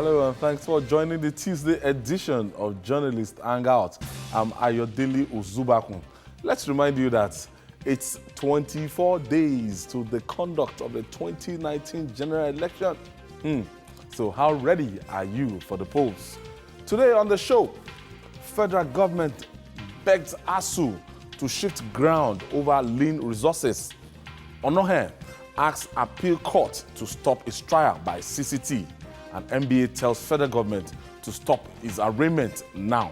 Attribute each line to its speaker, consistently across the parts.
Speaker 1: Hello and thanks for joining the Tuesday edition of Journalist Hangout. I'm Ayodele Uzubakun. Let's remind you that it's 24 days to the conduct of the 2019 general election. So how ready are you for the polls? Today on the show, federal government begs ASUU to shift ground over lean resources. Onohe asks appeal court to stop his trial by CCT. And NBA tells federal government to stop his arraignment now.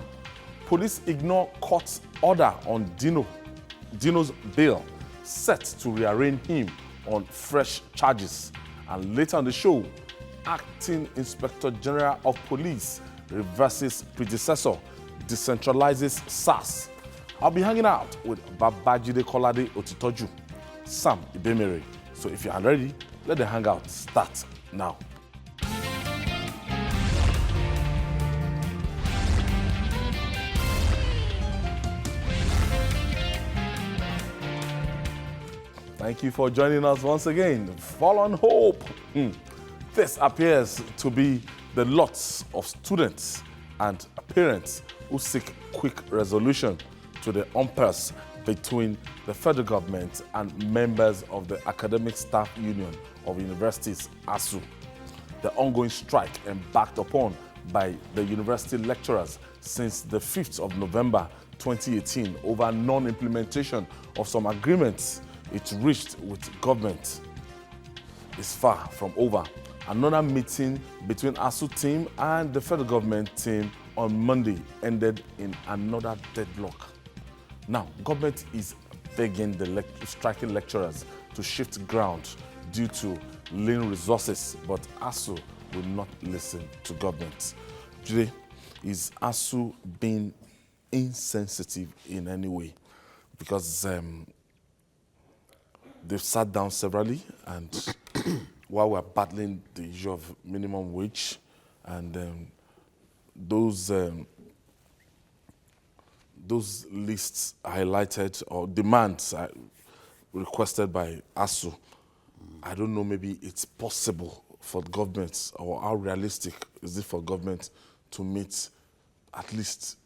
Speaker 1: Police ignore court's order on Dino's bail, set to rearraign him on fresh charges. And later on the show, Acting Inspector General of Police reverses predecessor, decentralizes SARS. I'll be hanging out with Babajide Kolade Otitoju, Sam Ibemere. So if you are ready, let the hangout start now. Thank you for joining us once again. Fall on hope. This appears to be the lots of students and parents who seek quick resolution to the impasse between the federal government and members of the Academic Staff Union of Universities, ASUU. The ongoing strike embarked upon by the university lecturers since the 5th of November 2018 over non-implementation of some agreements it reached with government is far from over. Another meeting between ASUU team and the federal government team on Monday ended in another deadlock. Now, government is begging the striking lecturers to shift ground due to lean resources, but ASUU will not listen to government. Today, is ASUU being insensitive in any way? Because they've sat down severally, and while we're battling the issue of minimum wage, and those lists highlighted or demands requested by ASUU, I don't know, maybe it's possible for government, or how realistic is it for government to meet at least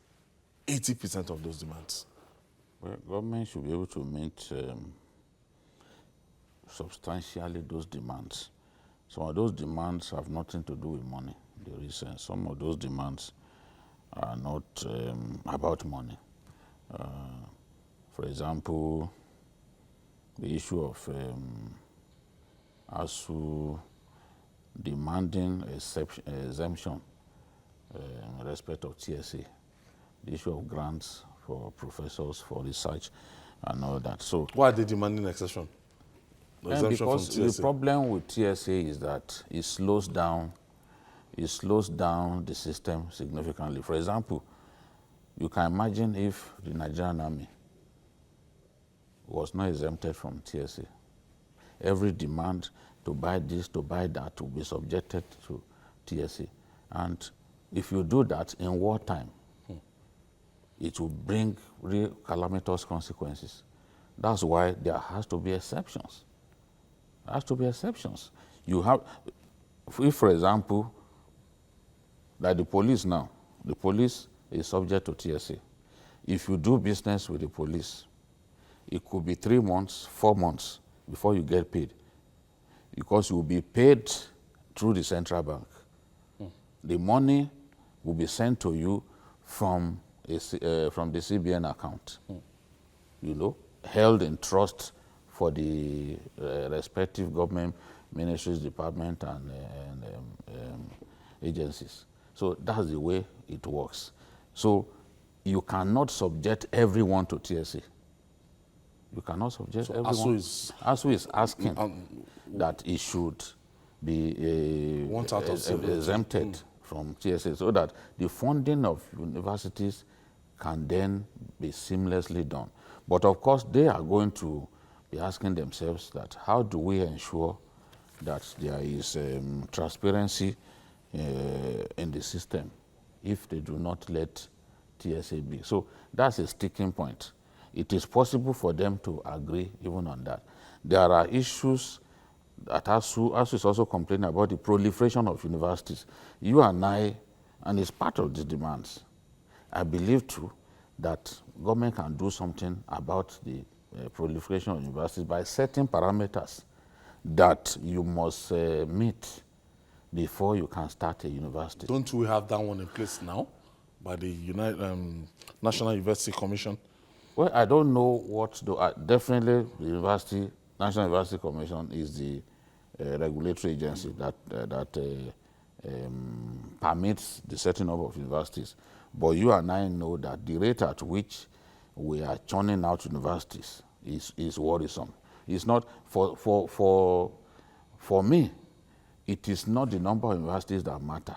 Speaker 1: 80% of those demands?
Speaker 2: Well, government should be able to meet substantially those demands. Some of those demands have nothing to do with money. There is some of those demands are not about money. For example, the issue of ASUU demanding exemption in respect of TSA, the issue of grants for professors for research and all that. So
Speaker 1: why are they demanding exemption?
Speaker 2: Because the problem with TSA is that it slows down the system significantly. For example, you can imagine if the Nigerian army was not exempted from TSA. Every demand to buy this, to buy that, will be subjected to TSA. And if you do that in wartime, it will bring real calamitous consequences. That's why there has to be exceptions. There has to be exceptions. You have, if for example, like the police now, the police is subject to TSA. If you do business with the police, it could be 3 months, 4 months before you get paid, because you will be paid through the central bank. The money will be sent to you from the CBN account, held in trust for the respective government ministries, department, and agencies. So that's the way it works. So you cannot subject everyone to TSA. You cannot subject everyone. ASUU is asking that it should be exempted from TSA, so that the funding of universities can then be seamlessly done. But of course, they are going to be asking themselves that how do we ensure that there is transparency in the system if they do not let TSA be. So that's a sticking point. It is possible for them to agree even on that. There are issues that ASUU is also complaining about the proliferation of universities. You and I, and it's part of the demands. I believe too that government can do something about the proliferation of universities by setting parameters that you must meet before you can start a university.
Speaker 1: Don't we have that one in place now by the National University Commission?
Speaker 2: Well, I don't know what, definitely the National University Commission is the regulatory agency that permits the setting up of universities. But you and I know that the rate at which we are churning out universities is worrisome. It's not, for me, it is not the number of universities that matter,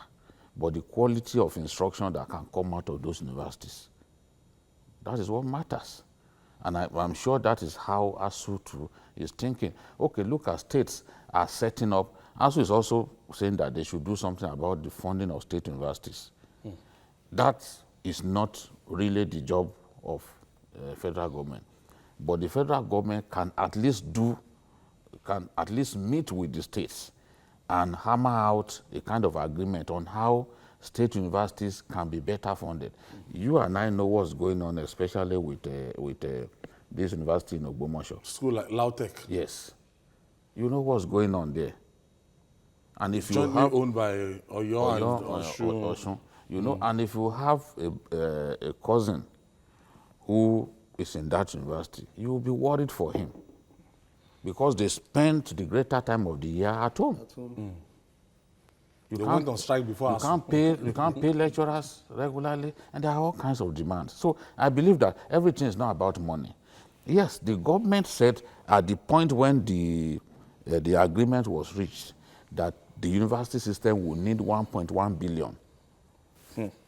Speaker 2: but the quality of instruction that can come out of those universities. That is what matters. And I'm sure that is how ASUU too is thinking. Okay, look at states are setting up. ASUU is also saying that they should do something about the funding of state universities. That is not really the job of federal government. But the federal government can at least meet with the states and hammer out a kind of agreement on how state universities can be better funded. You and I know what's going on, especially with this university in Ogbomoso.
Speaker 1: School like Lautech.
Speaker 2: Yes. You know what's going on there. And if
Speaker 1: jointly
Speaker 2: you have
Speaker 1: owned by Oyo and
Speaker 2: Osun, you know, and if you have a cousin who is in that university, you will be worried for him because they spent the greater time of the year at home.
Speaker 1: They went on strike before us.
Speaker 2: You can't pay lecturers regularly, and there are all kinds of demands. So I believe that everything is not about money. Yes, the government said at the point when the agreement was reached that the university system will need 1.1 billion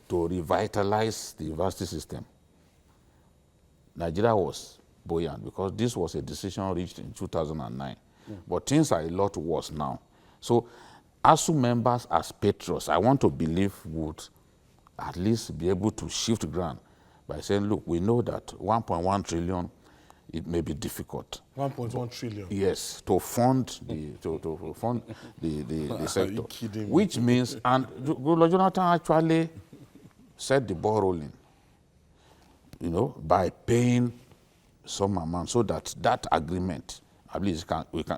Speaker 2: to revitalize the university system. Nigeria was buoyant because this was a decision reached in 2009. But things are a lot worse now. So ASUU members as patrons, I want to believe, would at least be able to shift ground by saying, look, we know that 1.1 trillion, it may be difficult.
Speaker 1: 1.1 trillion?
Speaker 2: Yes, to fund the sector. Are you kidding me? Which means, and Goodluck Jonathan actually set the ball rolling, you know, by paying some amount so that that agreement, at least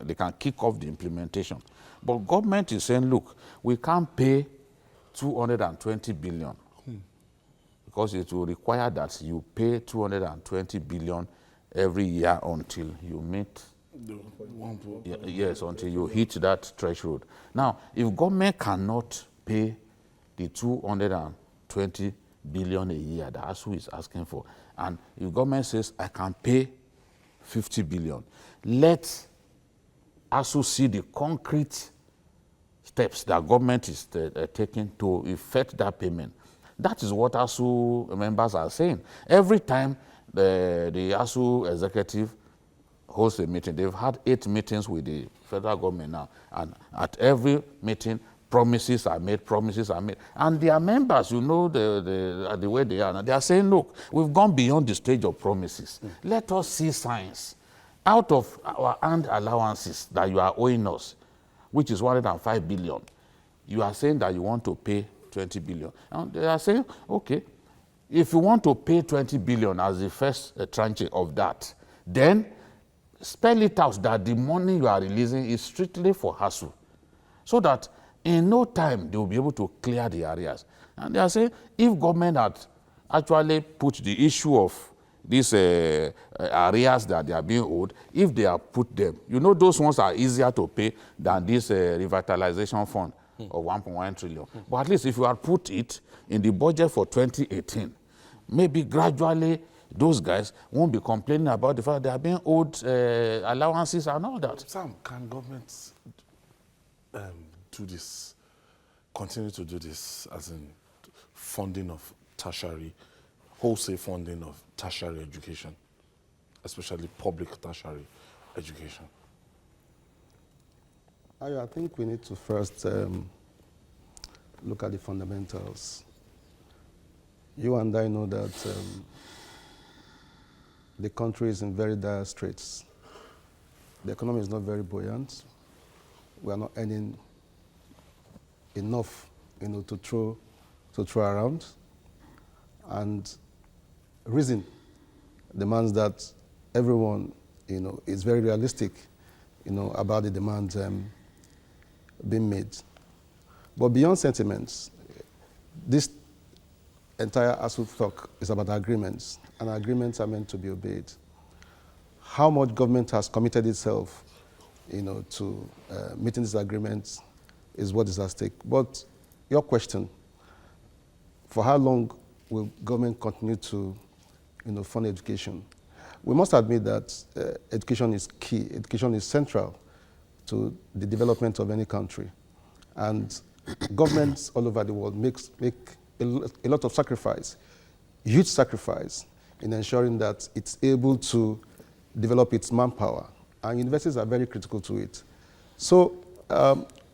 Speaker 2: they can kick off the implementation. But government is saying, look, we can't pay 220 billion because it will require that you pay 220 billion every year until you meet, until you hit that threshold. Now, if government cannot pay the 220 billion a year that ASUU is asking for, and if government says, I can pay 50 billion, let ASUU see the concrete steps that government is taking to effect that payment. That is what ASUU members are saying. Every time the ASUU executive hosts a meeting, they've had 8 meetings with the federal government now, and at every meeting, promises are made. And their members, you know the way they are, they are saying, look, we've gone beyond the stage of promises. Let us see signs. Out of our earned allowances that you are owing us, which is 105 billion, you are saying that you want to pay 20 billion. And they are saying, okay, if you want to pay 20 billion as the first tranche of that, then spell it out that the money you are releasing is strictly for ASUU, so that in no time they will be able to clear the areas. And they are saying, if government had actually put the issue of these areas that they are being owed, if they have put them, you know those ones are easier to pay than this revitalization fund of 1.1 trillion. But at least if you had put it in the budget for 2018, maybe gradually those guys won't be complaining about the fact they are being owed allowances and all that.
Speaker 1: Sam, can governments do this, continue to do this, as in funding of tertiary, wholesale funding of tertiary education, especially public tertiary education?
Speaker 3: I think we need to first look at the fundamentals. You and I know that the country is in very dire straits. The economy is not very buoyant. we are not earning enough, to throw around. And reason demands that everyone, is very realistic, about the demands being made. But beyond sentiments, this entire ASUU talk is about agreements, and agreements are meant to be obeyed. How much government has committed itself, to meeting these agreements is what is at stake. But your question, for how long will government continue to, fund education? We must admit that education is key. Education is central to the development of any country. And governments all over the world make a lot of sacrifice, huge sacrifice, in ensuring that it's able to develop its manpower. And universities are very critical to it. So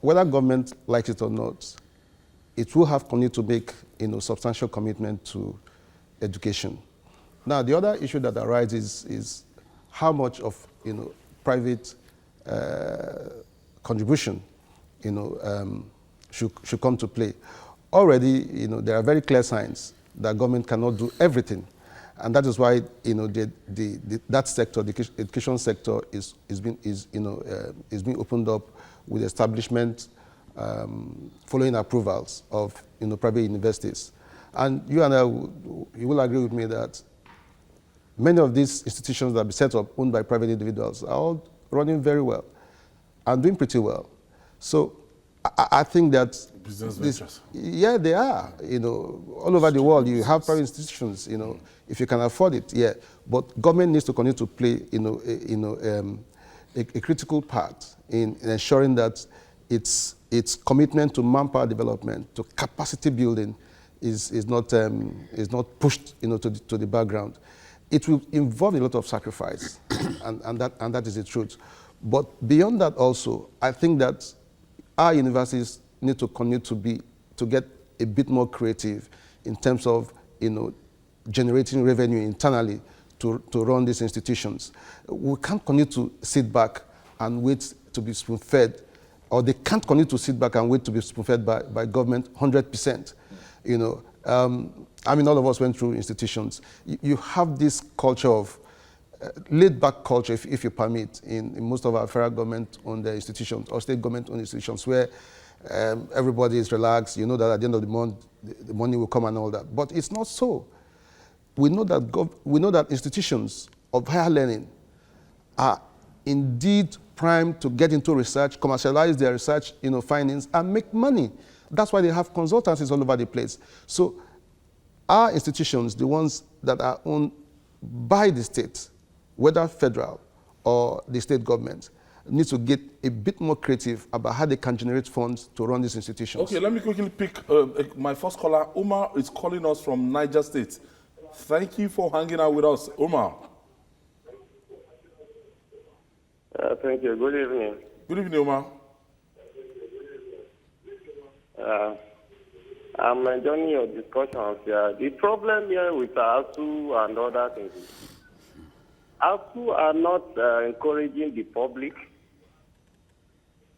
Speaker 3: whether government likes it or not, it will have continued to make substantial commitment to education. Now, the other issue that arises is how much of private contribution should come to play. Already, there are very clear signs that government cannot do everything, and that is why that sector, the education sector, is being opened up with establishment, following approvals of private universities. And you and I, you will agree with me that many of these institutions that be set up, owned by private individuals, are all running very well and doing pretty well. So I think that
Speaker 1: business ventures.
Speaker 3: Yeah, they are. All over the world, you have private institutions. If you can afford it, yeah. But government needs to continue to play, a critical part in ensuring that its commitment to manpower development, to capacity building, is not pushed, to the background. It will involve a lot of sacrifice, and that is the truth. But beyond that, also, I think that our universities need to continue to get a bit more creative in terms of generating revenue internally to run these institutions. We can't continue to sit back and wait to be spoon-fed, or they can't continue to sit back and wait to be spoon-fed by government 100%. All of us went through institutions. You have this culture of laid-back culture, if you permit, in most of our federal government-owned institutions or state government-owned institutions, where everybody is relaxed. You know that at the end of the month, the money will come and all that. But it's not so. We know that institutions of higher learning are indeed primed to get into research, commercialize their research, findings, and make money. That's why they have consultancies all over the place. So our institutions, the ones that are owned by the state, whether federal or the state government, need to get a bit more creative about how they can generate funds to run these institutions.
Speaker 1: Okay, let me quickly pick my first caller. Umar is calling us from Niger State. Thank you for hanging out with us, Umar.
Speaker 4: Thank you. Good evening.
Speaker 1: Good evening, Umar.
Speaker 4: I'm enjoying your discussions here. The problem here with ASUU and other things, ASUU are not encouraging the public,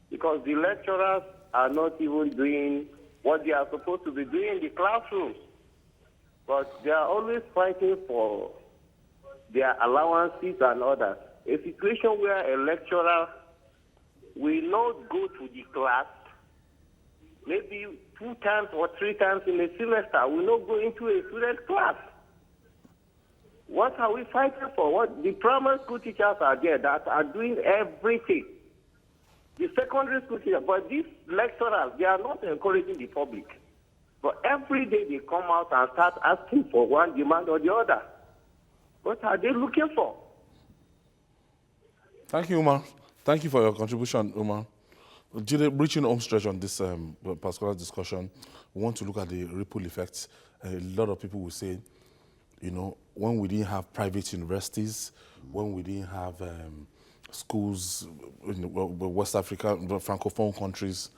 Speaker 4: because the lecturers are not even doing what they are supposed to be doing in the classrooms. But they are always fighting for their allowances and others. A situation where a lecturer will not go to the class, maybe 2 times or 3 times in a semester, will not go into a student class. What are we fighting for? What the primary school teachers are there that are doing everything. The secondary school teachers, but these lecturers, they are not encouraging the public. But every day they come out and start asking for one demand or the other. What are they looking for?
Speaker 1: Thank you, Umar. Thank you for your contribution, Umar. Reaching home stretch on this particular discussion, we want to look at the ripple effects. A lot of people will say, when we didn't have private universities, when we didn't have schools in West Africa, Francophone countries,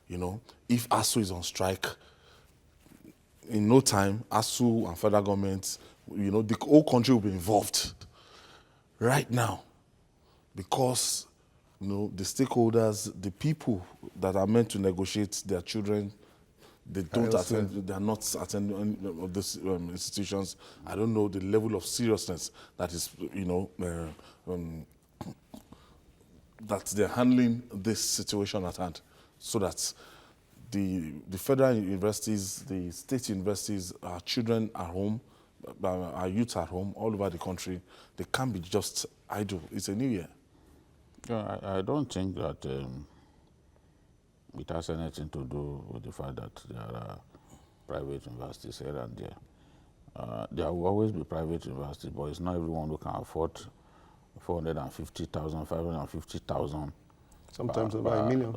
Speaker 1: if ASUU is on strike, in no time, ASUU and federal governments, the whole country will be involved right now, because the stakeholders, the people that are meant to negotiate their children, they don't attend. They are not attending any of these institutions. I don't know the level of seriousness that is, that they're handling this situation at hand, so that the federal universities, the state universities, our children at home, our youth at home, all over the country, they can't be just idle. It's a new year.
Speaker 2: Yeah, I don't think that it has anything to do with the fact that there are private universities here and there. There will always be private universities, but it's not everyone who can afford 450,000, 550,000.
Speaker 3: Sometimes over a million.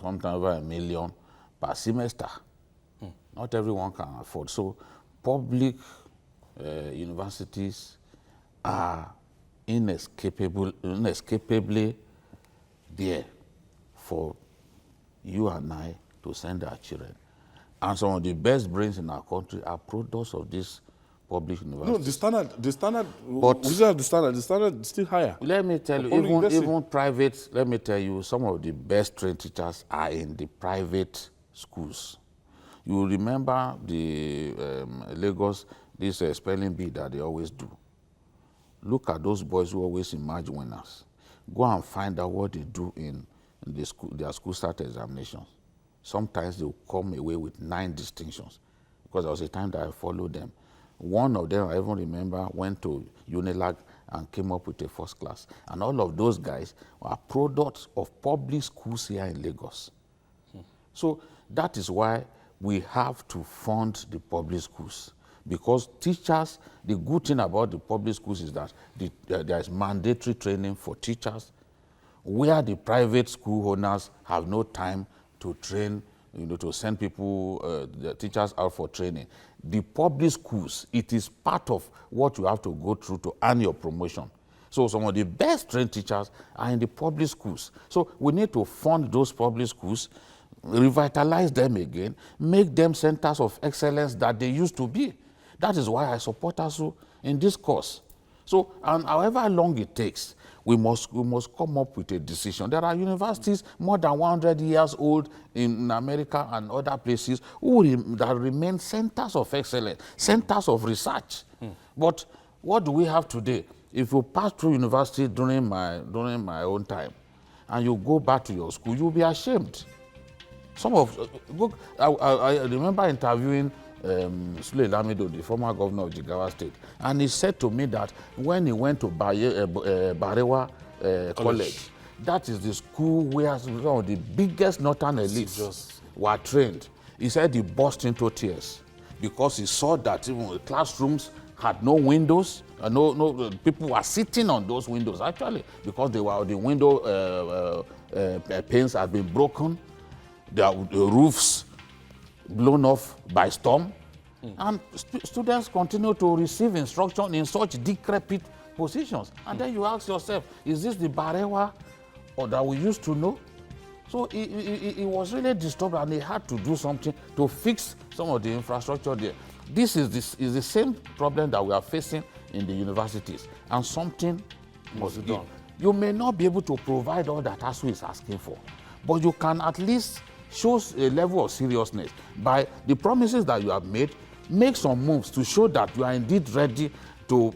Speaker 2: Sometimes over $1 million per semester. Not everyone can afford. So public universities are inescapably there for you and I to send our children. And some of the best brains in our country are products of this public university.
Speaker 1: No, the standard, but we still have the standard is still higher.
Speaker 2: Let me tell you, even private, let me tell you, some of the best trained teachers are in the private schools. You remember the Lagos, this spelling bee that they always do. Look at those boys who always emerge winners. Go and find out what they do in their school start examinations. Sometimes they'll come away with 9 distinctions, because there was a time that I followed them. One of them, I even remember, went to Unilag and came up with a first class. And all of those guys are products of public schools here in Lagos. So that is why we have to fund the public schools. Because teachers, the good thing about the public schools is that there is mandatory training for teachers, where the private school owners have no time to train, to send people, the teachers out for training. The public schools, it is part of what you have to go through to earn your promotion. So some of the best trained teachers are in the public schools. So we need to fund those public schools, revitalize them again, make them centers of excellence that they used to be. That is why I support ASUU in this course. So, and however long it takes, we must come up with a decision. There are universities more than 100 years old in America and other places that remain centers of excellence, centers of research. But what do we have today? If you pass through university during my own time, and you go back to your school, you'll be ashamed. I remember interviewing Sule Lamido, the former governor of Jigawa State, and he said to me that when he went to Barewa College, that is the school where some of the biggest northern elites were trained. He said he burst into tears because he saw that even the classrooms had no windows, no people were sitting on those windows actually, because the window panes had been broken, the roofs blown off by storm, and students continue to receive instruction in such decrepit positions. And then you ask yourself, is this the Barewa or that we used to know? So he was really disturbed, and he had to do something to fix some of the infrastructure there. This is the same problem that we are facing in the universities, and something must be done. You may not be able to provide all that ASUU is asking for, but you can at least shows a level of seriousness by the promises that you have made. Make some moves to show that you are indeed ready to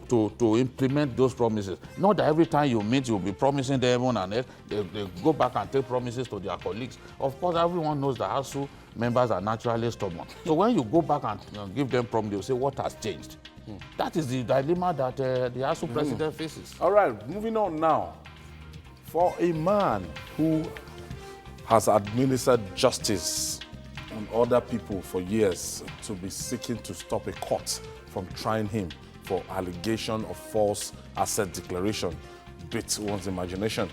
Speaker 2: implement those promises. Not that every time you meet, you'll be promising them heaven and earth. They go back and take promises to their colleagues. Of course, everyone knows that ASUU members are naturally stubborn. So when you go back and give them promises, they'll say, what has changed? That is the dilemma that the ASUU president faces.
Speaker 1: All right, moving on now. For a man who has administered justice on other people for years to be seeking to stop a court from trying him for allegation of false asset declaration beats one's imagination,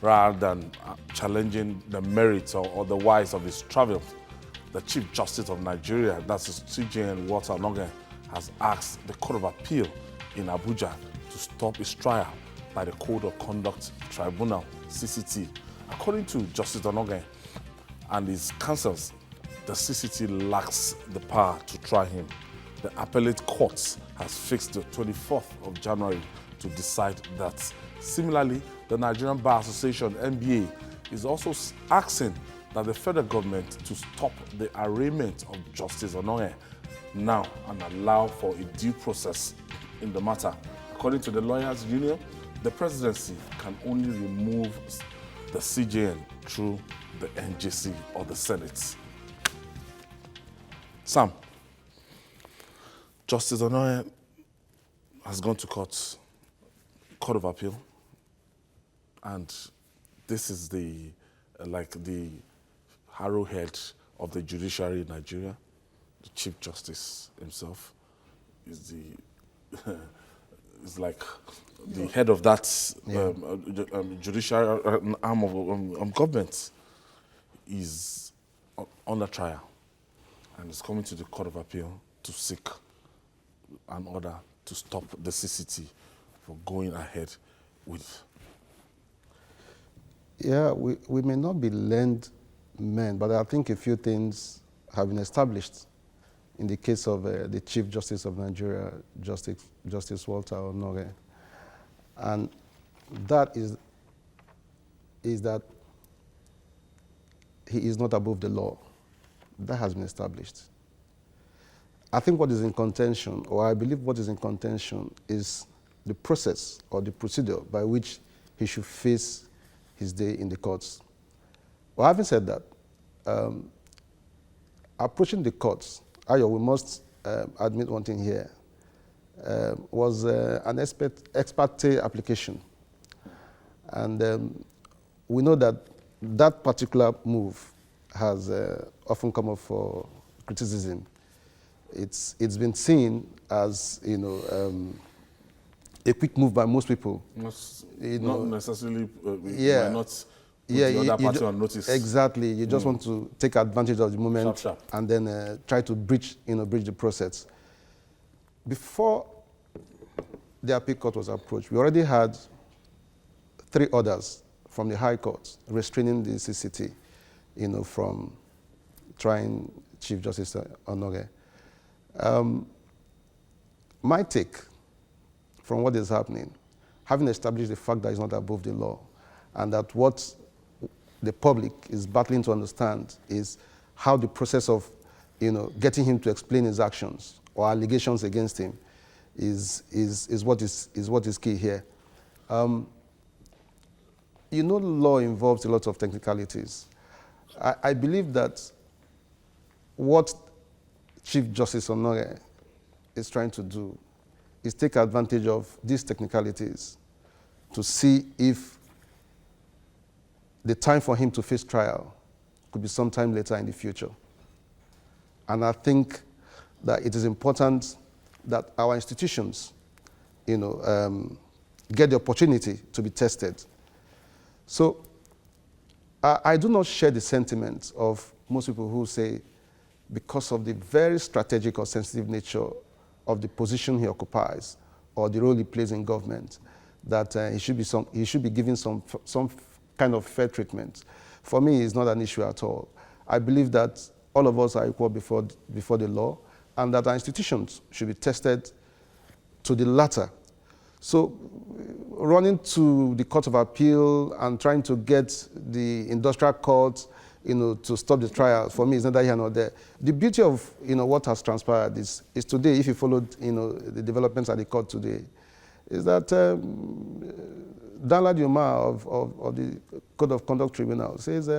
Speaker 1: rather than challenging the merits or otherwise of his travels. The Chief Justice of Nigeria, that's CJN Walter Onnoghen, has asked the Court of Appeal in Abuja to stop his trial by the Code of Conduct Tribunal, CCT. According to Justice Onnoghen and his counsels, the CCT lacks the power to try him. The appellate court has fixed the 24th of January to decide that. Similarly, the Nigerian Bar Association, NBA, is also asking that the federal government to stop the arraignment of Justice Onoye now and allow for a due process in the matter. According to the lawyers' union, the presidency can only remove the CJN through the NJC or the Senate. Sam, Justice Onoye has gone to Court of Appeal, and this is the arrowhead of the judiciary in Nigeria. The Chief Justice himself is like the head of that judicial arm of government. Is under trial and is coming to the Court of Appeal to seek an order to stop the CCT from going ahead with.
Speaker 3: Yeah, we may not be learned men, but I think a few things have been established in the case of the Chief Justice of Nigeria, Justice Walter Onoye. And that is that he is not above the law. That has been established. I think what is in contention, or I believe what is in contention, is the process or the procedure by which he should face his day in the courts. Well, having said that, approaching the courts, Ayo, we must admit one thing here, was an ex parte application. And we know that that particular move has often come up for criticism. It's been seen as, a quick move by most people.
Speaker 1: Not necessarily, might not put the other party on notice.
Speaker 3: Exactly. You just want to take advantage of the moment and then try to breach the process. Before the appeal court was approached, we already had 3 orders from the High Court restraining the CCT, from trying Chief Justice Onoye. My take from what is happening, having established the fact that it's not above the law, and that what the public is battling to understand is how the process of, getting him to explain his actions or allegations against him is what is key here. Law involves a lot of technicalities. I believe that what Chief Justice Onoye is trying to do is take advantage of these technicalities to see if the time for him to face trial could be sometime later in the future. And I think that it is important that our institutions, get the opportunity to be tested. So I do not share the sentiment of most people who say, because of the very strategic or sensitive nature of the position he occupies or the role he plays in government, that he should be given some kind of fair treatment. For me, it's not an issue at all. I believe that all of us are equal before the law, and that our institutions should be tested to the latter. So running to the Court of Appeal and trying to get the industrial court, to stop the trial, for me, is neither here nor there. The beauty of, what has transpired is today, if you followed, the developments at the court today, is that Danladi Umar of the Code of Conduct Tribunal says,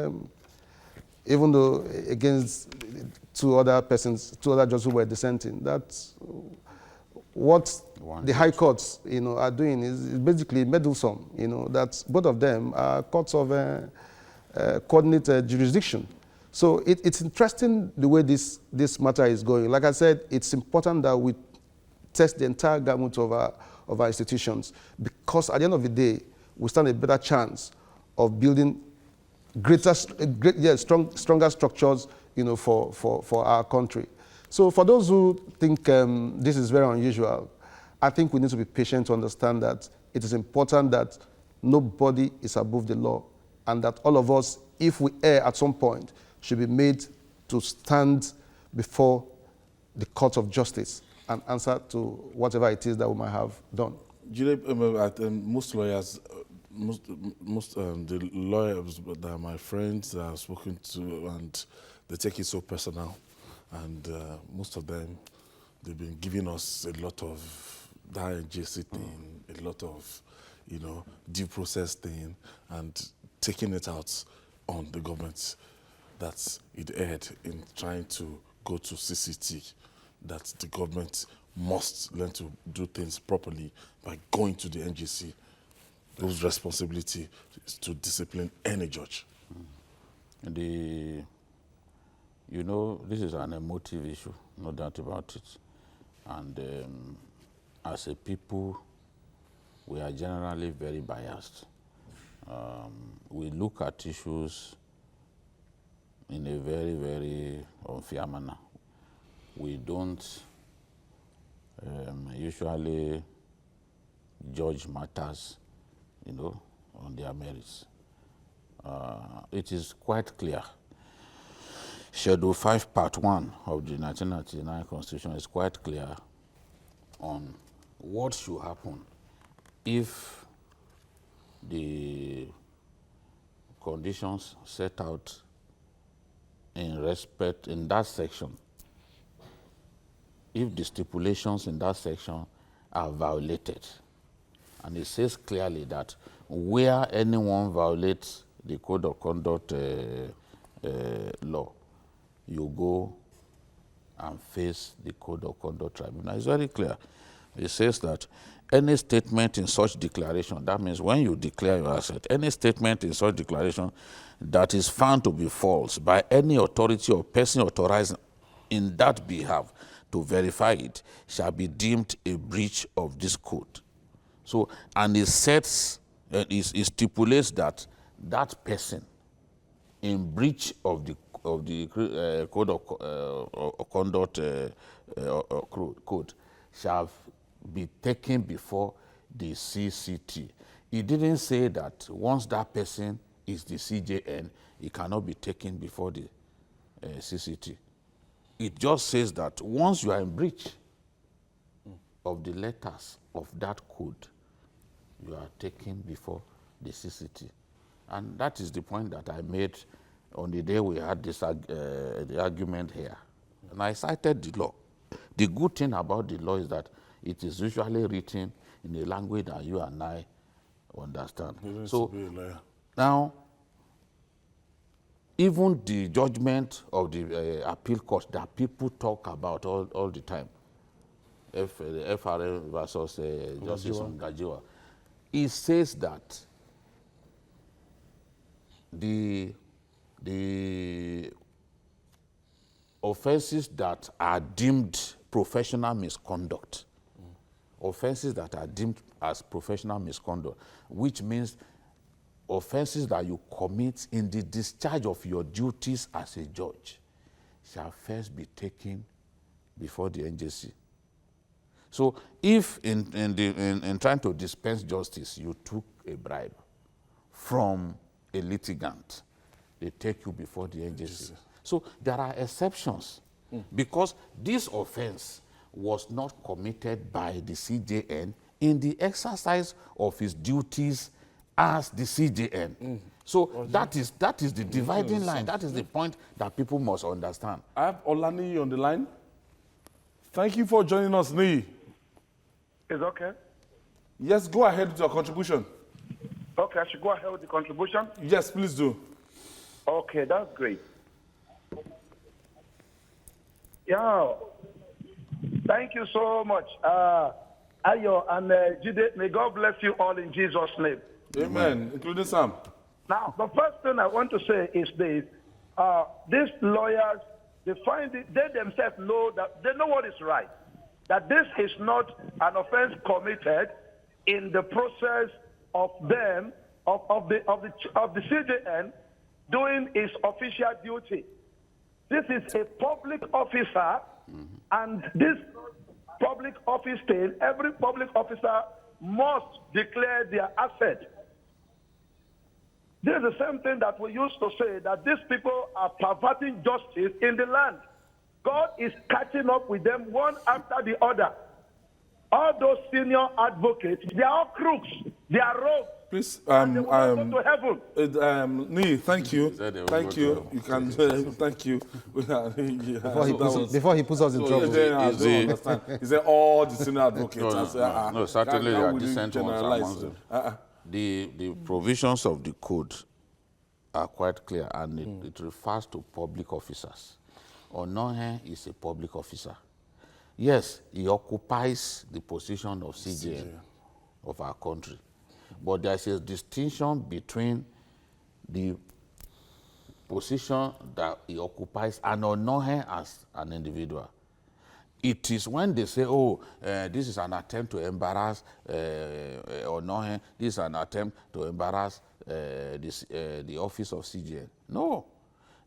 Speaker 3: even though against 2 other judges who were dissenting, that what the high courts, are doing is basically meddlesome, that both of them are courts of coordinate jurisdiction. So it's interesting the way this matter is going. Like I said, it's important that we test the entire gamut of our institutions, because at the end of the day, we stand a better chance of building stronger structures, for our country. So for those who think this is very unusual, I think we need to be patient to understand that it is important that nobody is above the law, and that all of us, if we err at some point, should be made to stand before the court of justice and answer to whatever it is that we might have done.
Speaker 1: most lawyers, the lawyers that are my friends that I've spoken to, and they take it so personal, and most of them, they've been giving us a lot of that NJC thing, a lot of, due process thing, and taking it out on the government that it erred in trying to go to CCT, that the government must learn to do things properly by going to the NGC. Those responsibility is to discipline any judge.
Speaker 2: This is an emotive issue, no doubt about it. And as a people, we are generally very biased. We look at issues in a very, very unfair manner. We don't usually judge matters, on their merits. It is quite clear. Schedule 5, Part 1 of the 1999 Constitution is quite clear on what should happen if the conditions set out in that section, if the stipulations in that section are violated. And it says clearly that where anyone violates the Code of Conduct law, you go and face the Code of Conduct Tribunal. It's very clear. It says that any statement in such declaration, that means when you declare your asset, any statement in such declaration that is found to be false by any authority or person authorized in that behalf to verify it shall be deemed a breach of this code. So, and it sets, it stipulates that that person in breach of the Code of Conduct code shall be taken before the CCT. It didn't say that once that person is the CJN, it cannot be taken before the CCT. It just says that once you are in breach of the letters of that code, you are taken before the CCT. And that is the point that I made on the day we had this the argument here. And I cited the law. The good thing about the law is that it is usually written in a language that you and I understand. So now, even the judgment of the appeal court that people talk about all the time, the FRA versus Justice Ngajiwa, it says that the offenses that are deemed professional misconduct, offenses that are deemed as professional misconduct, which means offenses that you commit in the discharge of your duties as a judge, shall first be taken before the NJC. So if in trying to dispense justice, you took a bribe from a litigant, they take you before the NJC. So there are exceptions because this offense was not committed by the CJN in the exercise of his duties as the CJN. So that is the dividing line. That is the point that people must understand.
Speaker 1: I have Olani on the line. Thank you for joining us, Niyi.
Speaker 5: It's okay.
Speaker 1: Yes, go ahead with your contribution.
Speaker 5: Okay, I should go ahead with the contribution?
Speaker 1: Yes, please do.
Speaker 5: Okay, that's great. Yeah, thank you so much. Ayo and Jide, may God bless you all in Jesus' name.
Speaker 1: Amen, including Sam.
Speaker 5: Now, the first thing I want to say is this. These lawyers, they themselves know that they know what is right. That this is not an offense committed in the process of them, of the CJN doing its official duty. This is a public officer, and this public office thing, every public officer must declare their asset. This is the same thing that we used to say, that these people are perverting justice in the land. God is catching up with them one after the other. all those senior advocates, they are all crooks. They are rogues.
Speaker 1: Please,
Speaker 5: and they will not go to heaven.
Speaker 1: Nee, thank you. Thank you. You can, thank you.
Speaker 3: Before he puts us in trouble.
Speaker 1: I don't understand. He said all the senior advocates.
Speaker 2: No, certainly there are decent ones amongst them. The provisions of the code are quite clear, and it refers to public officers. Onohe is a public officer. Yes, he occupies the position of CJN of our country. But there's a distinction between the position that he occupies and Onohe as an individual. It is when they say, oh, this is an attempt to embarrass Onohe, this is an attempt to embarrass the office of CJN. No.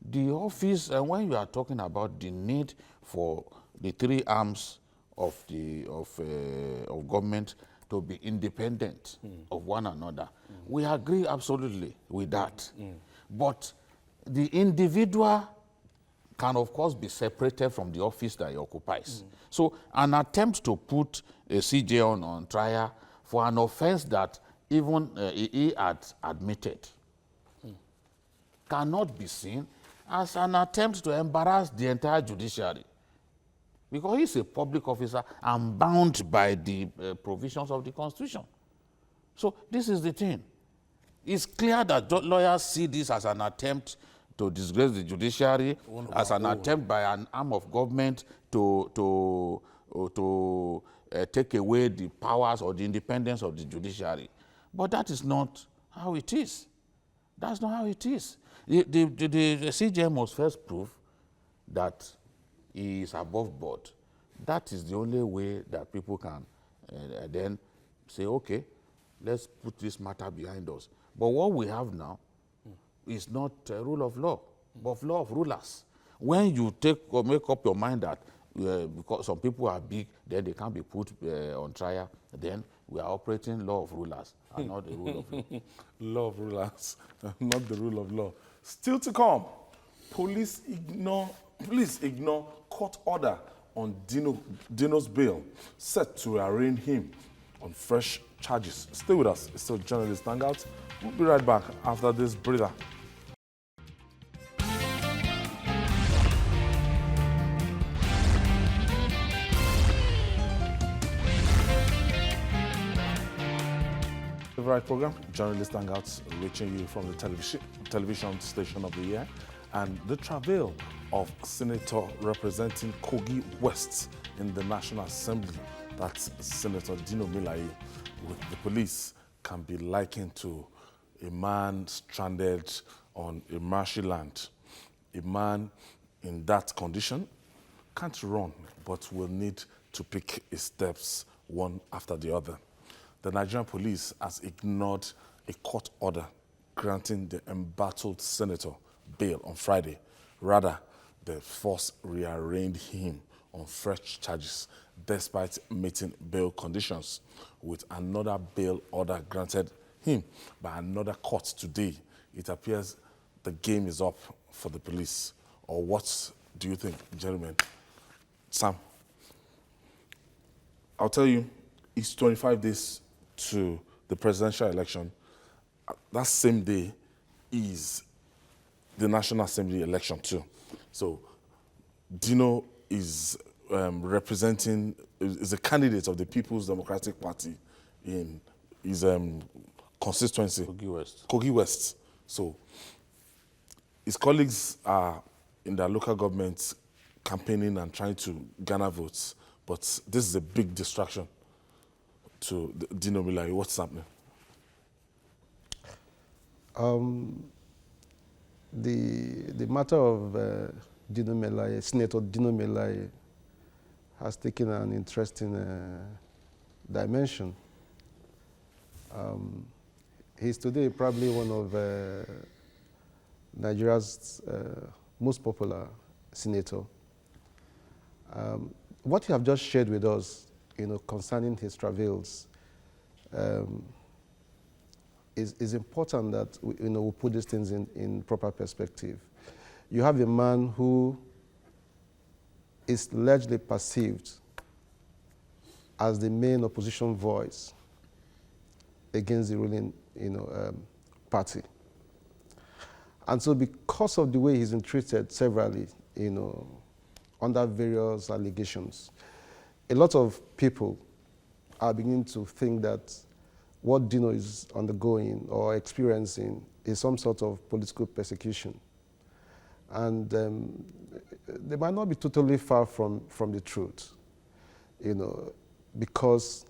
Speaker 2: The office, when you are talking about the need for the three arms of government to be independent of one another, we agree absolutely with that. But the individual can, of course, be separated from the office that he occupies. So an attempt to put a CJ on trial for an offense that even he had admitted cannot be seen as an attempt to embarrass the entire judiciary. Because he's a public officer and bound by the provisions of the Constitution. So this is the thing. It's clear that lawyers see this as an attempt to disgrace the judiciary, as an attempt by an arm of government to take away the powers or the independence of the judiciary. But that is not how it is. That's not how it is. The CJM must first prove that he is above board. That is the only way that people can then say, okay, let's put this matter behind us. But what we have now is not a rule of law, but law of rulers. When you make up your mind that because some people are big, then they can't be put on trial, then we are operating law of rulers and not the rule of law.
Speaker 1: Law of rulers, not the rule of law. Still to come, police ignore court order on Dino's bail, set to arraign him on fresh charges. Stay with us. It's still Journalist Hangout. We'll be right back after this breather. Favorite program, Journalist Hangouts, reaching you from the television station of the year, and the travail of Senator representing Kogi West in the National Assembly, that's Senator Dino Melaye, with the police, can be likened to a man stranded on a marshy land. A man in that condition can't run, but will need to pick his steps one after the other. The Nigerian police has ignored a court order granting the embattled senator bail on Friday. Rather, the force rearraigned him on fresh charges despite meeting bail conditions, with another bail order granted him by another court today. It appears the game is up for the police. Or what do you think, gentlemen? Sam, I'll tell you, it's 25 days to the presidential election. That same day is the National Assembly election too. So Dino is representing, is a candidate of the People's Democratic Party in his constituency. Kogi West. So his colleagues are in their local governments campaigning and trying to garner votes, but this is a big distraction to Dino Melaye. What's happening?
Speaker 3: The matter of Dino Melaye, Senator Dino Melaye, has taken an interesting dimension. He's today probably one of Nigeria's most popular senator. What you have just shared with us, concerning his travails, is important that we put these things in proper perspective. You have a man who is largely perceived as the main opposition voice against the ruling, party. And so because of the way he's been treated severally, under various allegations, a lot of people are beginning to think that what Dino is undergoing or experiencing is some sort of political persecution. And they might not be totally far from the truth, because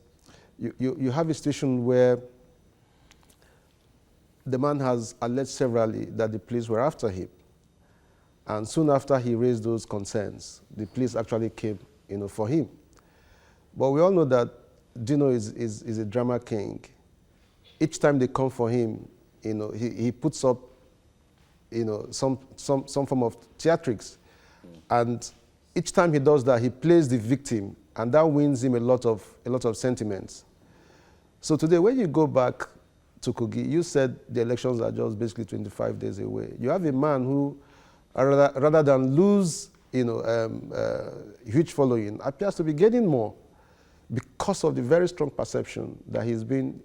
Speaker 3: you have a situation where the man has alleged severally that the police were after him. And soon after he raised those concerns, the police actually came, for him. But we all know that Dino is a drama king. Each time they come for him, he puts up, some form of theatrics. And each time he does that, he plays the victim, and that wins him a lot of sentiments. So today, when you go back to Kogi, you said the elections are just basically 25 days away. You have a man who, rather than lose, huge following, appears to be getting more because of the very strong perception that he's been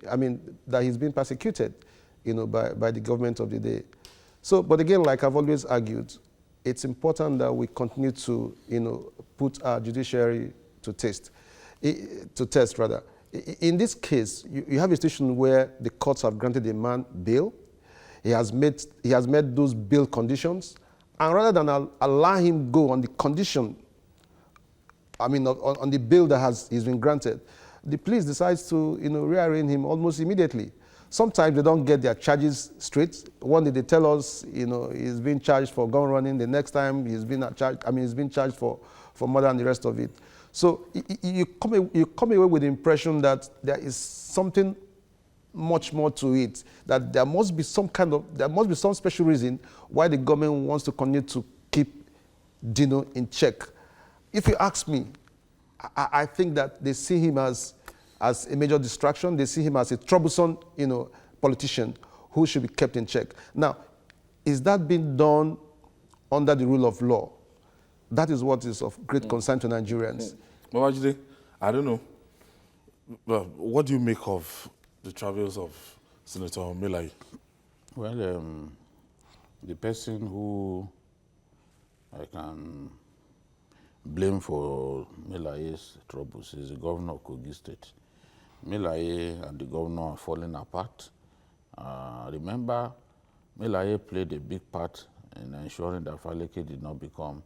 Speaker 3: persecuted, by the government of the day. So, but again, like I've always argued, it's important that we continue to, put our judiciary to test. In this case, you have a situation where the courts have granted a man bail. He has met those bail conditions, and rather than allow him go on the condition, on the bail that he's been granted, the police decides to, rearraign him almost immediately. Sometimes they don't get their charges straight. One day they tell us, he's been charged for gun running. The next time he's been charged for murder and the rest of it. So you come away with the impression that there is something much more to it, that there must be some special reason why the government wants to continue to keep Dino in check. If you ask me, I think that they see him as a major distraction. They see him as a troublesome, politician who should be kept in check. Now, is that being done under the rule of law? That is what is of great concern to Nigerians.
Speaker 1: Babajide, I don't know. Well, what do you make of the travels of Senator Melaye?
Speaker 2: Well, the person who I can blame for Melaye's troubles is the governor of Kogi State. Melaye and the governor are falling apart. Remember, Melaye played a big part in ensuring that Faleke did not become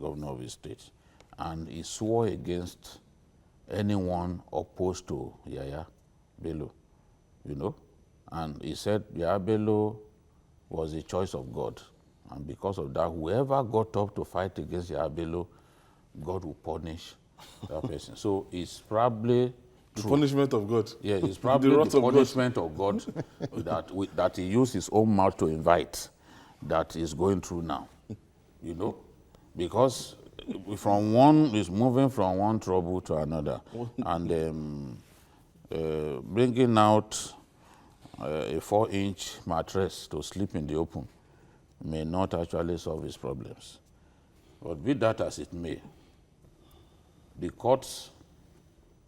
Speaker 2: governor of his state. And he swore against anyone opposed to Yaya Bello, And he said Yaya Bello was a choice of God. And because of that, whoever got up to fight against Yaya Bello, God will punish that person. So it's probably
Speaker 1: the punishment of God.
Speaker 2: Yeah, it's probably the punishment of God that he used his own mouth to invite that is going through now, because is moving from one trouble to another, and bringing out a 4-inch mattress to sleep in the open may not actually solve his problems. But be that as it may, the courts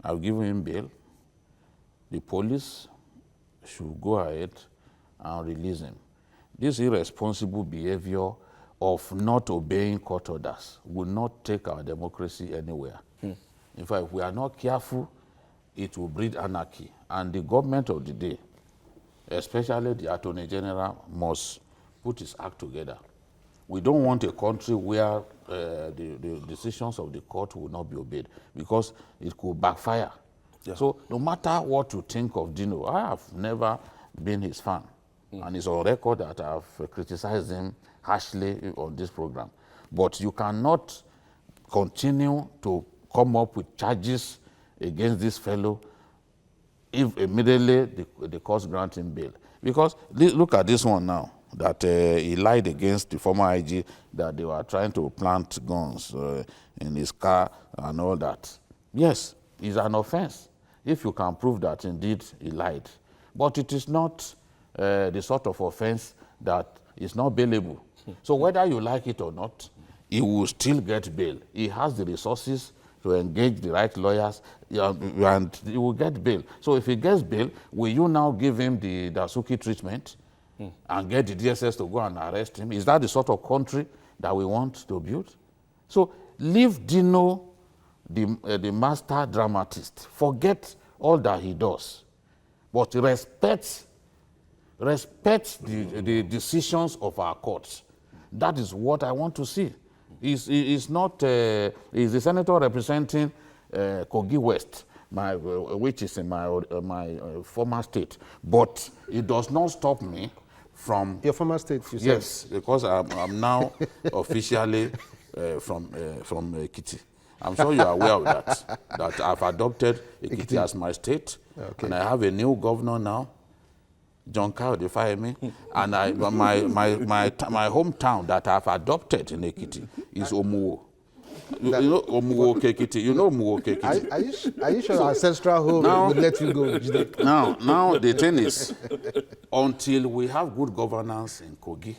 Speaker 2: have given him bail. The police should go ahead and release him. This irresponsible behavior of not obeying court orders will not take our democracy anywhere. In fact, if we are not careful, it will breed anarchy. And the government of the day, especially the Attorney General, must put his act together. We don't want a country where the decisions of the court will not be obeyed, because it could backfire. Yeah. So no matter what you think of Dino, I have never been his fan. And it's on record that I have criticized him harshly on this program. But you cannot continue to come up with charges against this fellow if immediately the court grant him bail. Because look at this one now, that he lied against the former IG that they were trying to plant guns in his car and all that. Yes, it's an offense if you can prove that indeed he lied. But it is not the sort of offense that is not bailable. So whether you like it or not, he will still get bail. He has the resources to engage the right lawyers, and he will get bail. So if he gets bail, will you now give him the Dasuki treatment and get the DSS to go and arrest him? Is that the sort of country that we want to build? So leave Dino, the master dramatist. Forget all that he does, but respect the decisions of our courts. That is what I want to see. He's the senator representing Kogi West, which is in my former state. But it does not stop me from...
Speaker 3: Your former state, you said?
Speaker 2: Yes, because I'm now officially from Ekiti. I'm sure you are aware of that I've adopted Ekiti as my state, and I have a new governor now, John Kayode Fayemi, and my hometown that I've adopted in Ekiti is Omuwo. You know Omuwo Ekiti. You know Omuwo Ekiti.
Speaker 3: Are you sure our ancestral home would let you go?
Speaker 2: Now the thing is, until we have good governance in Kogi,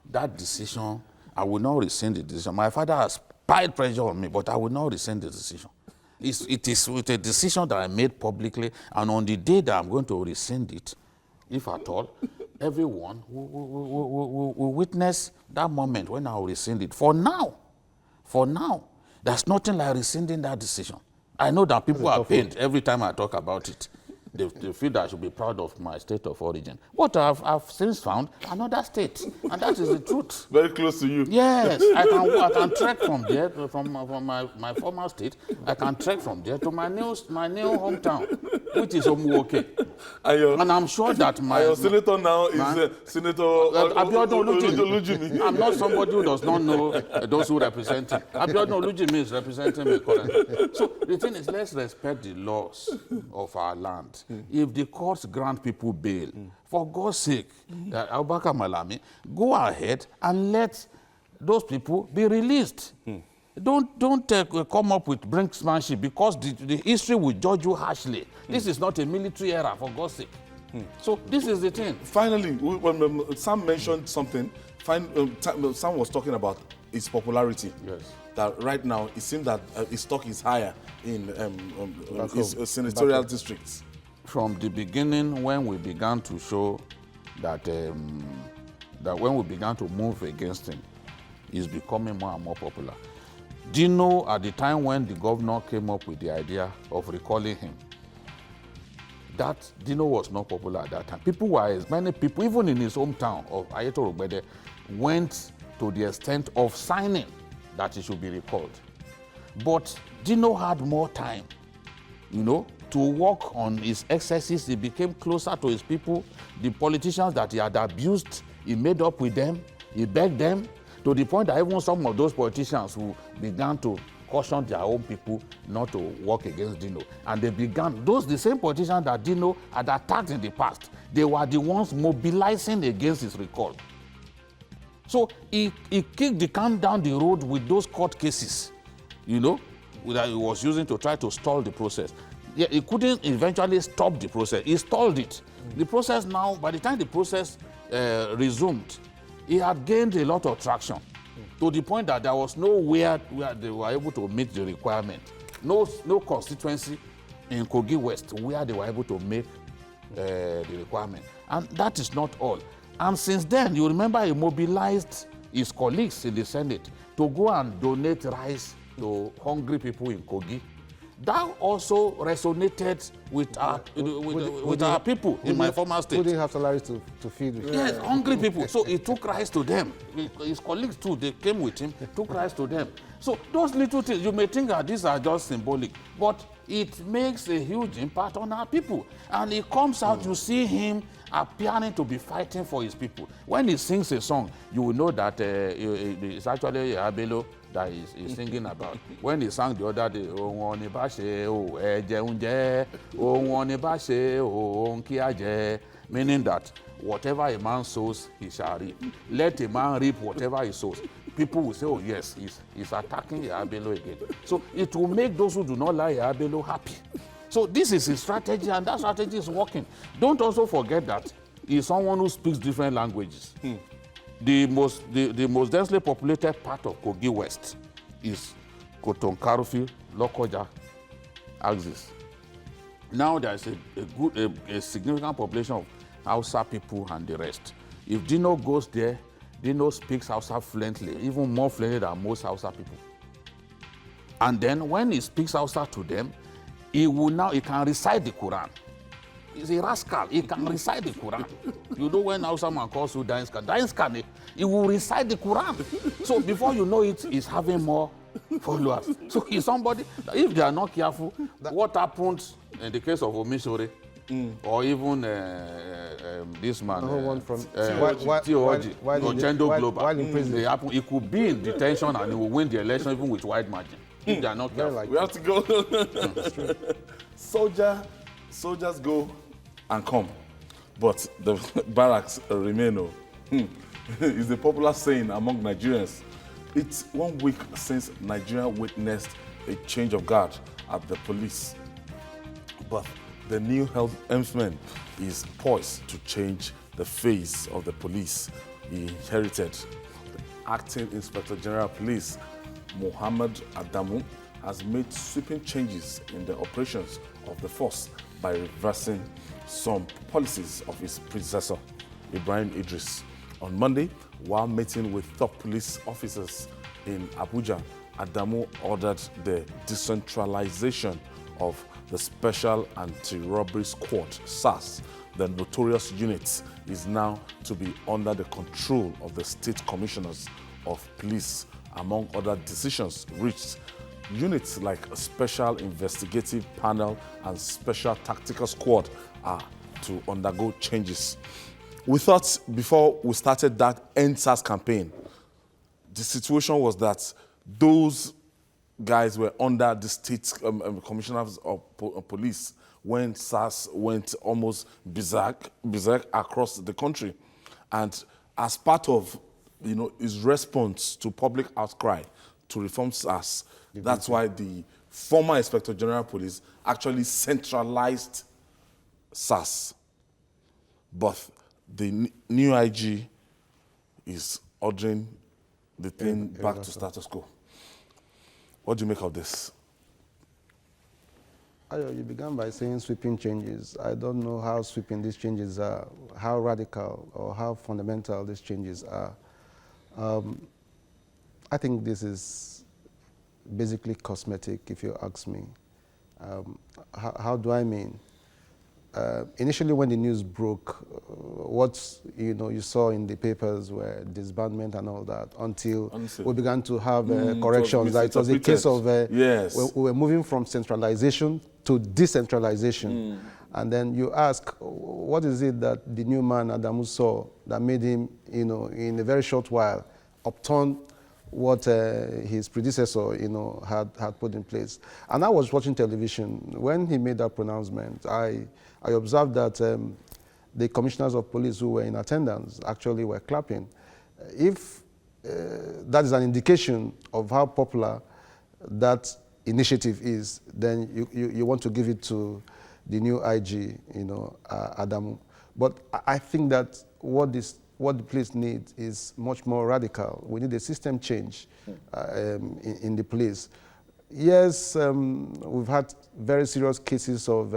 Speaker 2: that decision, I will not rescind the decision. My father has piled pressure on me, but I will not rescind the decision. It is with a decision that I made publicly, and on the day that I'm going to rescind it, if at all, everyone will witness that moment when I will rescind it. For now, there's nothing like rescinding that decision. I know that people are pained every time I talk about it. They feel that I should be proud of my state of origin. But I've since found another state, and that is the truth.
Speaker 1: Very close to you.
Speaker 2: Yes, I can trek from there, from my former state. I can trek from there to my new hometown, which is Omuwoke. And I'm sure that my
Speaker 1: senator now is Senator
Speaker 2: Abiodun Olujimi. I'm not somebody who does not know those who represent him. Abiodun Olujimi is representing me currently. So the thing is, let's respect the laws of our land. If the courts grant people bail, for God's sake, Abubakar Malami, go ahead and let those people be released. Don't come up with brinksmanship, because the history will judge you harshly. This is not a military era, for God's sake. So this is the thing.
Speaker 1: Finally, when Sam mentioned something, Sam was talking about his popularity.
Speaker 2: Yes.
Speaker 1: That right now it seems that his stock is higher in his senatorial districts.
Speaker 2: From the beginning, when we began to show that when we began to move against him, he's becoming more and more popular. Dino, at the time when the governor came up with the idea of recalling him, that Dino was not popular at that time. Many people, even in his hometown of Ayeto Ogbede, went to the extent of signing that he should be recalled. But Dino had more time, to work on his excesses. He became closer to his people. The politicians that he had abused, he made up with them. He begged them, to the point that even some of those politicians who began to caution their own people not to work against Dino. And they began, the same politicians that Dino had attacked in the past, they were the ones mobilizing against his recall. So he kicked the can down the road with those court cases, that he was using to try to stall the process. Yeah, he couldn't eventually stop the process. He stalled it. The process now, by the time the process resumed, he had gained a lot of traction to the point that there was nowhere where they were able to meet the requirement. No constituency in Kogi West where they were able to make the requirement. And that is not all. And since then, you remember he mobilized his colleagues in the Senate to go and donate rice to hungry people in Kogi. That also resonated with our people in my former state.
Speaker 3: Who didn't have salaries to feed?
Speaker 2: Yes, hungry people. So he took rice to them. His colleagues too, they came with him, took rice to them. So those little things, you may think that these are just symbolic, but it makes a huge impact on our people. And it comes out, you see him appearing to be fighting for his people. When he sings a song, you will know that it's actually Abelo that he's singing about. When he sang the other day, meaning that whatever a man sows, he shall reap. Let a man reap whatever he sows. People will say, oh yes, he's attacking Abelo again. So it will make those who do not like Abelo happy. So this is his strategy, and that strategy is working. Don't also forget that he's someone who speaks different languages. The most densely populated part of Kogi West is Kotonkarufi, Lokoja axis. Now there's a significant population of Hausa people and the rest. If Dino goes there, Dino speaks Hausa fluently, even more fluently than most Hausa people. And then when he speaks Hausa to them, he can recite the Quran. He's a rascal, he can recite the Quran. You know when Hausa man calls you Dainskan, he will recite the Quran. So before you know it, he's having more followers. So he's somebody, if they are not careful, what happens in the case of Omisore, or even this man, T.O.G. Global, it could be in detention and he will win the election even with wide margin. If they are not careful.
Speaker 1: We have to go. Soldiers go and come, but the barracks remain. It's a popular saying among Nigerians. It's 1 week since Nigeria witnessed a change of guard at the police. But the new health helmsman is poised to change the face of the police he inherited. The acting Inspector General of Police, Mohammed Adamu, has made sweeping changes in the operations of the force by reversing some policies of his predecessor, Ibrahim Idris. On Monday, while meeting with top police officers in Abuja, Adamu ordered the decentralization of the Special Anti-Robbery Squad, SARS. The notorious unit is now to be under the control of the state commissioners of police. Among other decisions reached, units like a Special Investigative Panel and Special Tactical Squad are to undergo changes. We thought before we started that End SARS campaign, the situation was that those guys were under the state commissioners of police when SARS went almost berserk across the country. And as part of his response to public outcry to reform SARS, that's why the former Inspector General of Police actually centralized SARS. But the new IG is ordering the thing back to status quo. What do you make of this?
Speaker 3: You began by saying sweeping changes. I don't know how sweeping these changes are, how radical or how fundamental these changes are. I think this is basically cosmetic, if you ask me. How do I mean? Initially, when the news broke, what you saw in the papers were disbandment and all that, until we began to have corrections. It was a case of we were moving from centralization to decentralization. And then you ask, what is it that the new man Adamu saw that made him, in a very short while, upturn what his predecessor, had put in place. And I was watching television. When he made that pronouncement, I observed that the commissioners of police who were in attendance actually were clapping. If that is an indication of how popular that initiative is, then you want to give it to the new IG, Adamu. But I think that what the police needs is much more radical. We need a system change in the police. Yes, we've had very serious cases of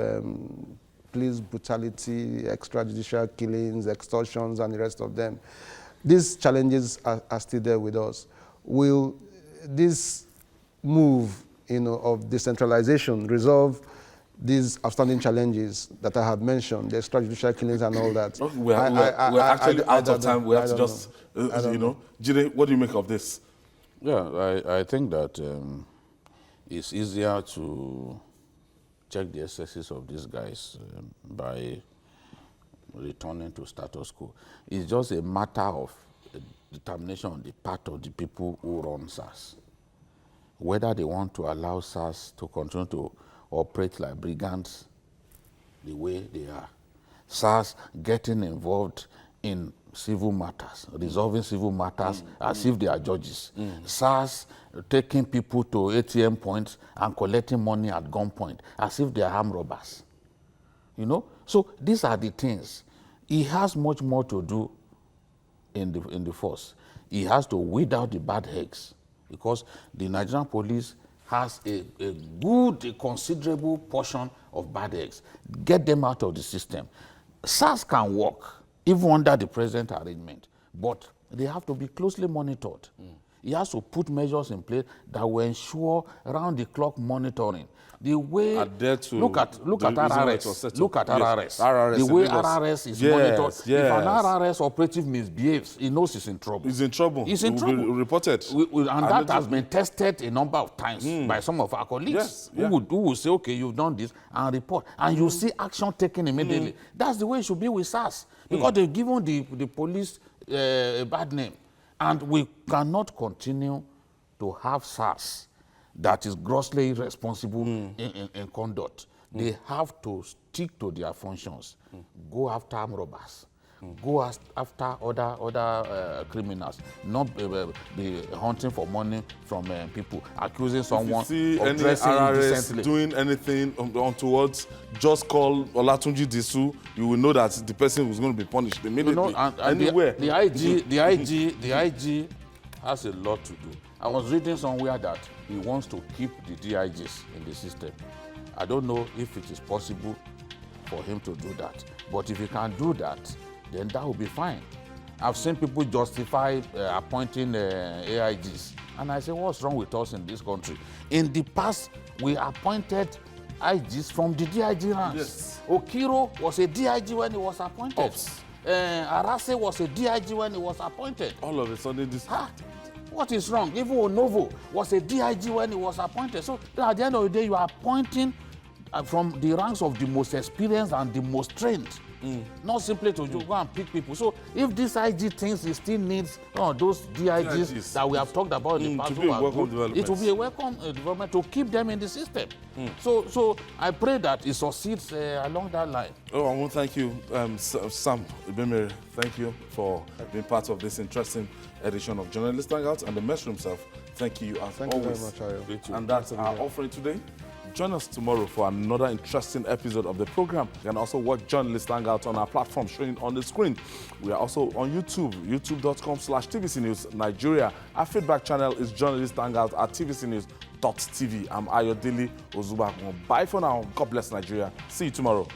Speaker 3: police brutality, extrajudicial killings, extortions, and the rest of them. These challenges are still there with us. Will this move of decentralization resolve these outstanding challenges that I have mentioned, the extrajudicial killings and all that?
Speaker 1: We're actually out of time. We have to just, Jide, what do you make of this?
Speaker 2: Yeah, I think that it's easier to check the excesses of these guys by returning to status quo. It's just a matter of determination on the part of the people who run SARS, whether they want to allow SARS to continue to operate like brigands the way they are. SARS getting involved in civil matters, resolving civil matters as if they are judges. SARS taking people to ATM points and collecting money at gunpoint as if they are armed robbers. So these are the things. He has much more to do in the force. He has to weed out the bad eggs, because the Nigerian police has a considerable portion of bad eggs. Get them out of the system. SARS can work, even under the present arrangement, but they have to be closely monitored. He has to put measures in place that will ensure round-the-clock monitoring. The way look at RRS. Look at RRS.
Speaker 1: RRS.
Speaker 2: The way RRS is monitored. If an RRS operative misbehaves, he knows he's in trouble.
Speaker 1: He's in trouble.
Speaker 2: He's in trouble.
Speaker 1: Be reported.
Speaker 2: And that has been tested a number of times by some of our colleagues who will say, okay, you've done this, and report. And you see action taken immediately. That's the way it should be with SARS. Because they've given the police a bad name. And we cannot continue to have SARS that is grossly irresponsible in conduct. They have to stick to their functions. Go after armed robbers. Go after other criminals. Not be hunting for money from people, accusing someone
Speaker 1: if you see
Speaker 2: of
Speaker 1: any
Speaker 2: dressing
Speaker 1: RRS
Speaker 2: indecently.
Speaker 1: doing anything untowards, just call Olatunji Disu. You will know that the person was going to be punished immediately.
Speaker 2: And
Speaker 1: anywhere.
Speaker 2: The IG has a lot to do. I was reading somewhere that he wants to keep the DIGs in the system. I don't know if it is possible for him to do that. But if he can do that, then that will be fine. I've seen people justify appointing AIGs. And I say, what's wrong with us in this country? In the past, we appointed IGs from the DIG ranks.
Speaker 1: Yes.
Speaker 2: Okiro was a DIG when he was appointed.
Speaker 1: Ops.
Speaker 2: Arase was a DIG when he was appointed.
Speaker 1: All of a sudden, this.
Speaker 2: What is wrong? Even Onovo was a DIG when he was appointed. So at the end of the day, you are appointing from the ranks of the most experienced and the most trained. Not simply to go and pick people. So if this IG thinks it still needs those DIGs that we have talked about in the past, it will be a welcome development to keep them in the system. So I pray that it succeeds along that line.
Speaker 1: Oh, I want to thank you, Sam Ibemere. Thank you for being part of this interesting edition of Journalist Hangout, and the maestro himself. Thank you as
Speaker 3: Thank
Speaker 1: always.
Speaker 3: you very much, Ayo.
Speaker 1: And that's our offering today. Join us tomorrow for another interesting episode of the program. You can also watch Journalist Hangout on our platform showing on the screen. We are also on YouTube, youtube.com/TVC News Nigeria. Our feedback channel is Journalist Hangout at tvcnews.tv. I'm Ayodele Ozuba. Bye for now. God bless Nigeria. See you tomorrow.